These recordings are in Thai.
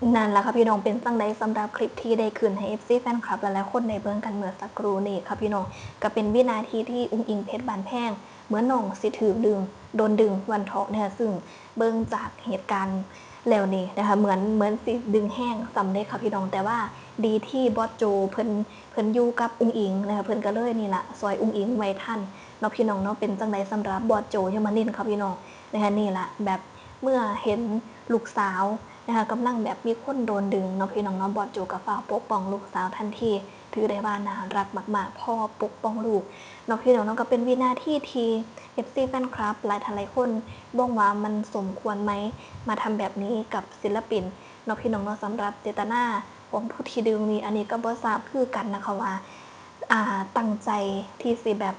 นั่นแหละค่ะพี่น้องเป็นจังใดสำหรับคลิปที่ได้ขึ้นให้ FC แฟนคลับหลายๆคนได้เบิ่งกันเมื่อสักครู่นี้ค่ะพี่น้องก็เป็นวินาทีที่อุ้งอิงเพชรบานแพงเหมือนน้องสิถูกโดนดึงวันเถาะนะคะซึ่งเบิ่งจากเหตุการณ์แล้วนี่นะคะเหมือนสิดึงแห้งสำเร็จค่ะพี่น้องแต่ว่าดีที่บอสโจเพิ่นอยู่กับอุ้งอิงนะคะเพิ่นก็เลยนี่ล่ะซอยอุ้งอิงไว้ทันเนาะพี่น้องเนาะเป็นจังใดสำหรับบอสโจยมนินทร์ค่ะพี่น้องนะคะนี่ล่ะแบบเมื่อเห็นลูกสาวนะคะกำลังแบบมีคนโดนดึงเนาะพี่น้องเนาะบอสโจกับฟ้าปกป้องลูกสาวทันทีถือได้ว่าน่ารักมากๆพ่อปกป้องลูกเนาะพี่น้องเนาะก็เป็นวินาทีที่ FC แฟนคลับหลายท่านหลายคนบอกว่ามันสมควรไหมมาทำแบบนี้กับศิลปินเนาะพี่น้องเนาะสำหรับเจตนาของผู้ที่ดึงนี้อันนี้ก็บ่ทราบคือกันนะคะว่าตั้งใจที่สิแบบ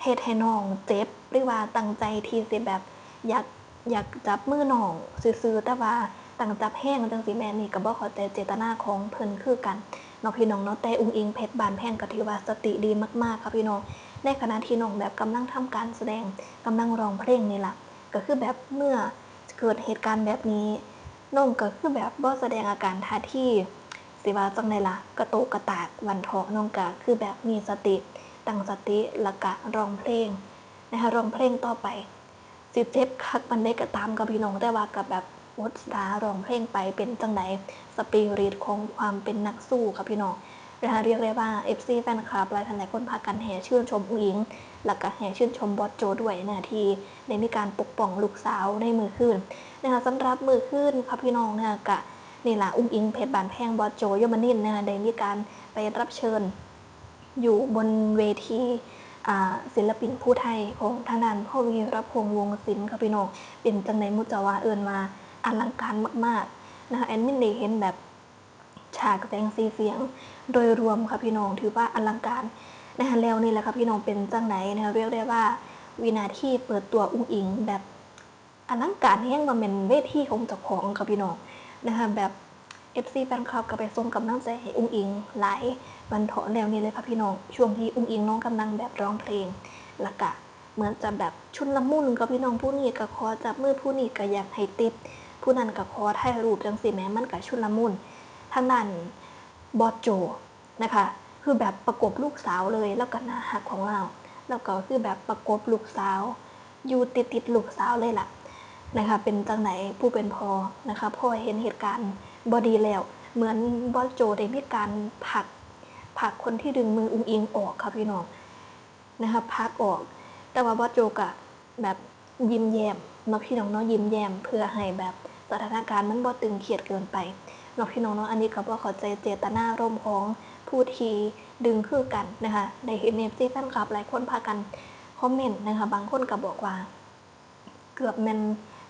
เฮ็ดให้น้องเจ็บหรือว่าตั้งใจที่สิแบบอยากอยากจับมือน้องซื่อๆแต่ว่าตั้งจับแห้งจังสิแม่นี่ก็บ่เข้าใจเจตนาของเพิ่นคือกันเนาะพี่น้องเนาะแต่อุ้งอิงเพชรบานแพงก็ถือว่าสติดีมากๆค่ะพี่น้องในขณะที่น้องแบบกำลังทำการแสดงกำลังร้องเพลงนี่ล่ะก็คือแบบเมื่อเกิดเหตุการณ์แบบนี้น้องก็คือแบบบ่แสดงอาการท่าทีสิว่าจังได๋ล่ะกระโตกกระตากวันเถาะน้องก็คือแบบมีสติตั้งสติแล้วก็ร้องเพลงนะคะร้องเพลงต่อไปสิเจ็บคักปานใดก็ตามกับพี่น้องแต่ว่าก็แบบอดสาร้องเพลงไปเป็นจังไดสปิริตของความเป็นนักสู้ค่ะพี่น้องนะคะเรียกได้ว่า FC แฟนคลับหลายท่านหลายคนพากันแห่ชื่นชมอุ้งอิงแล้วก็แห่ชื่นชมบอสโจด้วยนะที่ได้มีการปกป้องลูกสาวในมือคืนนะคะสำหรับมือคืนค่ะพี่น้องนะคะกะนี่ล่ะอุ้งอิงเพชรบานแพงบอสโจยมนินทร์นะคะได้มีการไปรับเชิญอยู่บนเวทีศิลปินผู้ไทยของทางด้านพ่อวีรพงษ์วงศิลป์ค่ะพี่น้องเป็นจังไดมุจาวาเอิญมาอลังการมากๆนะคะแอดมินได้เห็นแบบฉากแสงสีเสียงโดยรวมค่ะพี่น้องถือว่าอลังการนะคะแล้วนี่แหละค่ะพี่น้องเป็นจังไหนนะคะเรียกได้ว่าวินาทีเปิดตัวอุ้งอิงแบบอลังการแห้งมาเป็นเวทีของเจ้าของค่ะพี่น้องนะคะแบบ FC แฟนคลับก็ไปส่งกำลังใจให้อุ้งอิงหลายวันเถาะแล้วนี่เลยค่ะพี่น้องช่วงที่อุ้งอิงน้องกำลังแบบร้องเพลงแล้วก็เหมือนจะแบบชุนละมุนกับพี่น้องผู้นี้ก็ขอจับมือผู้นี้ก็อยากให้ติปผู้นั้นก็ขอถ่ายรูปจังสิแม้มันก็ชุนละมุนทางนั้นบอสโจนะคะคือแบบประกบลูกสาวเลยแล้วก็น่าหักของเราแล้วก็คือแบบประกบลูกสาวอยู่ติดลูกสาวเลยล่ะนะคะเป็นจังไหนผู้เป็นพ่อนะคะพ่อเห็นเหตุการณ์บอดีแล้วเหมือนบอสโจได้มีการผลักคนที่ดึงมืออุ้งอิงออกค่ะพี่น้องนะคะพักออกแต่ว่าบอสโจกะแบบยิ้มแย้มเนาะพี่น้องเนาะยิ้มแย้มเพื่อให้แบบสถานการณ์มันบ่ตึงเครียดเกินไปเนาะพี่น้องเนาะอันนี้ก็บ่เข้าใจเจตนารมณ์ของผู้ที่ดึงคือกันนะคะได้เห็นเอฟซีแฟนคลับหลายคนพากันคอมเมนต์นะคะบางคนก็บอกว่าเกือบแมัน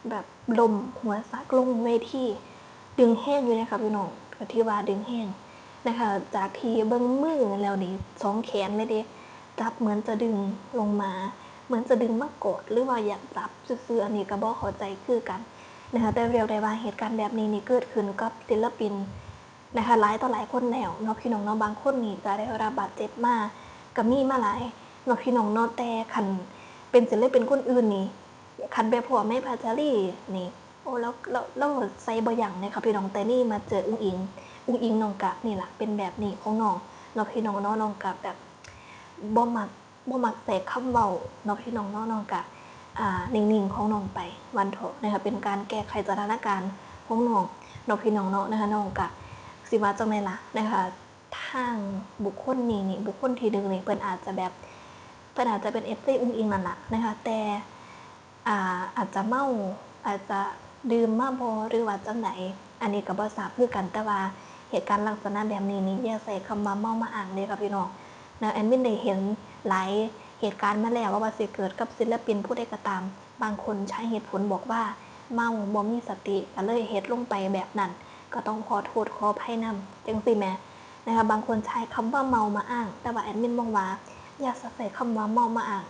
แบบลมหัวซักลงเวทีดึงแห้งอยู่นะคะพี่น้องก็ที่ว่าดึงแห้งนะคะจากที่เบิ้งมือแล้วนี่สองแขนเลยเด้จับเหมือนจะดึงลงมาเหมือนจะดึงมากดหรือว่าอยากจับซื่อๆอันนี้ก็บ่เข้าใจคือกันนะคะแต่เรียกได้ว่าเหตุการณ์แบบนี้นี่เกิดขึ้นกับศิลปินนะคะหลายต่อหลายคนแล้วเนาะพี่น้องเนาะบางคนนี่ก็ได้รับบาดเจ็บมาก็มีมาหลายเนาะพี่น้องเนาะแต่คันเป็นศิลปินคนอื่นนี่คันไปพ่อแม่พัชรีนี่โอ้แล้วใส่บ่หยังเลยค่ะพี่น้องแต่นี่มาเจออุ้งอิงน้องกะนี่ล่ะเป็นแบบนี้ของน้องเนาะพี่น้องเนาะน้องกะแบบบ่มักใส่คำเว้าเนาะพี่น้องเนาะน้องกะนิ่งๆของน้องไปวันเถาะนะคะเป็นการแก้ไขสถานการณ์ของน้องเนาะพี่น้องเนาะนะคะน้องกะสิว่าจังได๋ล่ะนะคะทางบุคคลนี้นี่บุคคลที่ดึงนี่เพิ่นอาจจะแบบเพิ่นอาจจะเป็น FC อุ้งอิงนั่นล่ะนะคะแต่อาจจะเมาอาจจะดื่มมาบ่หรือว่าจังไดอันนี้ก็บ่ทราบคือกันแต่ว่าเหตุการณ์ลักษณะแบบนี้นี่อย่าใส่คำว่าเมามาอ้างเด้ค่ะพี่น้องนะแอดมินได้เห็นหลายเหตุการณ์มาแล้วว่าสิเกิดกับศิลปินผู้ใดก็ตามบางคนใช้เหตุผลบอกว่าเมาบ่มีสติก็เลยเฮ็ดลงไปแบบนั้นก็ต้องขอโทษขออภัยนำจังซี่แหมนะคะบางคนใช้คำว่าเมามาอ้างแต่ว่าแอดมินมองว่าอย่าใส่คำว่าเมามาอ้าง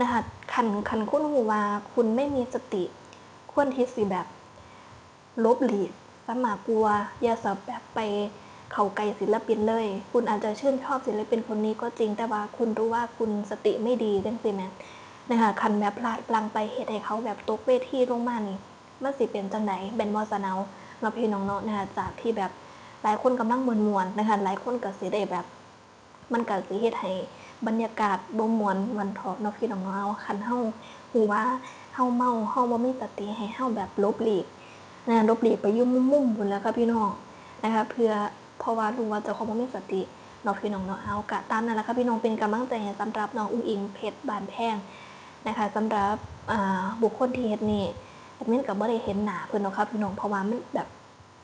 นะคะคันคุณรู้ว่าคุณไม่มีสติควรที่สิแบบลบหลีกซะมากกว่าอย่าสแบบไปเข้าใกล้ศิลปินเลยคุณอาจจะชื่นชอบศิลปินคนนี้ก็จริงแต่ว่าคุณรู้ว่าคุณสติไม่ดีจังซี่แหมนะคะคันแบบพลาดพลั้งไปเฮ็ดให้เขาแบบตกเวทีลงมานี่มันสิเป็นจังได๋แม่นบ่ซะเนา เราพี่น้องเนาะนะคะจากที่แบบหลายคนกำลังมวนๆนะคะหลายคนก็สิได้แบบมันก็สิเฮ็ดให้บรรยากาศบ่ม่วนวันเถาะเนาะพี่น้องเนาะคันเฮาฮู้ว่าเฮาเมาเฮาบ่มีสติให้เฮาแบบหลบหลีกนะหลบหลีกไปอยู่มุมๆพุ่นแหล้วค่ะพี่น้องนะคะเพื่อเพราะว่ารู้ว่าเจ้าของบ่มีสติเนาะพี่น้องเนาะเอากะตามนั้นแหละค่ะพี่น้องเป็นกำลังใจให้สำหรับน้องอุ้งอิงเพชรบานแพงนะคะสำหรับบุคคลที่เฮ็ดนี่แอดมินก็บ่ได้เห็นหน้าเพิ่นเนาะค่ะพี่น้องเพราะว่ามันแบบ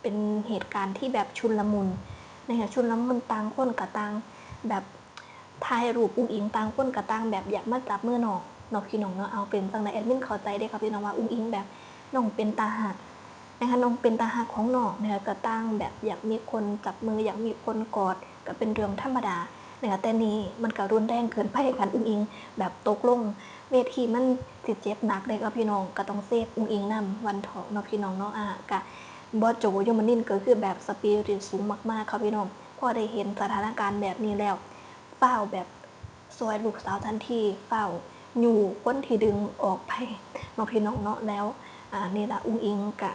เป็นเหตุการณ์ที่แบบชุลมุนนะคะชุลมุนต่างคนก็ต่างแบบถ่ายรูปอุ้งอิงต่างคนก็ต่างแบบอยากมาจับมือน้องเนาะพี่น้องเนาะเอาเป็นจังได๋แอดมินเข้าใจเด้ค่ะพี่น้องว่าอุ้งอิงแบบน้องเป็นตาฮักนะคะน้องเป็นตาฮักของน้องนะคะก็ต่างแบบอยากมีคนจับมืออยากมีคนกอดก็เป็นเรื่องธรรมดานะคะแต่นี่มันก็รุนแรงเกินไปกันอุ้งอิงแบบตกลงเวทีมันสิเจ็บหนักเลยค่ะพี่น้องก็ต้องเซฟอุ้งอิงนำวันเถาะเนาะพี่น้องเนาะก็บอสโจยมนินทร์ก็คือแบบสปิริตสูงมากๆค่ะพี่น้องพอได้เห็นสถานการณ์แบบนี้แล้วเฝ้าแบบซอยลูกสาวทันทีเฝ้าอยู่คนที่ดึงออกไปเนาะพี่น้องเนาะแล้วนี่ล่ะอุ้งอิงก็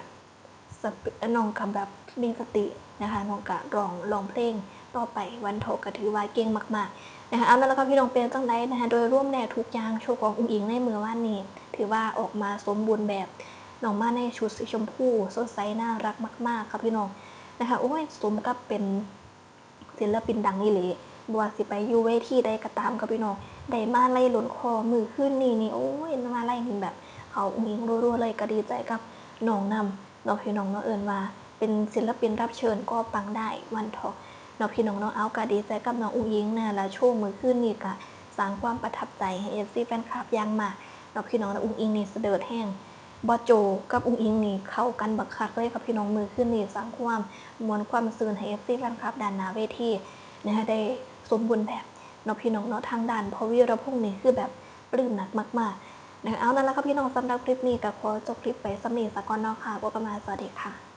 น้องก็แบบมีสตินะคะน้องก็ร้องเพลงต่อไปวันเถาะก็ถือว่าเก่งมากๆนะคะเอานั่นแล้วก็พี่น้องเป็นจังไดนะคะโดยรวมแน่ทุกอย่างโชว์ของอุ้งอิงในมื้อวานนี้ถือว่าออกมาสมบูรณ์แบบน้องมาในชุดสีชมพูสดใสน่ารักมากๆค่ะพี่น้องนะคะโอ้ยสมกับเป็นศิลปินดังอีหลีบ่ว่าสิไปอยู่เวทีใดก็ตามค่ะพี่น้องได้มาลัยหล่นคอมื้อคืนนี้นี่โอ้ยมาลัยนี่แบบเขาอุ้งอิงรัวๆเลยก็ดีใจกับน้องนำเนาะพี่น้องเนาะเอิ้นว่าเป็นศิลปินรับเชิญก็ปังได้วันเถาะเนาะพี่น้องเนาะเอาก็ดีใจกับน้องอุ้งอิงนะแล้วโชว์มื้อคืนนี้ก็สร้างความประทับใจให้ FC แฟนคลับอย่างมากเนาะพี่น้องแล้วอุ้งอิงนี่เสดิร์ดแรงบอสโจกับอุ้งอิงนี่เข้ากันบักคักเลยค่ะพี่น้องมื้อคืนนี้สร้างความม่วนความซื่นให้ FC แฟนคลับด้านหน้าเวทีนะคะได้สมบูรณ์แบบเนาะพี่น้องเนาะทางด้านพ่อวีรพงษ์นี่คือแบบปลื้มหนักมากๆนะคะเอานั่นแหละค่ะพี่น้องสำหรับคลิปนี้ก็ขอจบคลิปไปสำนี้ซะก่อนเนาะค่ะบ่ประมาณสวัสดีค่ะ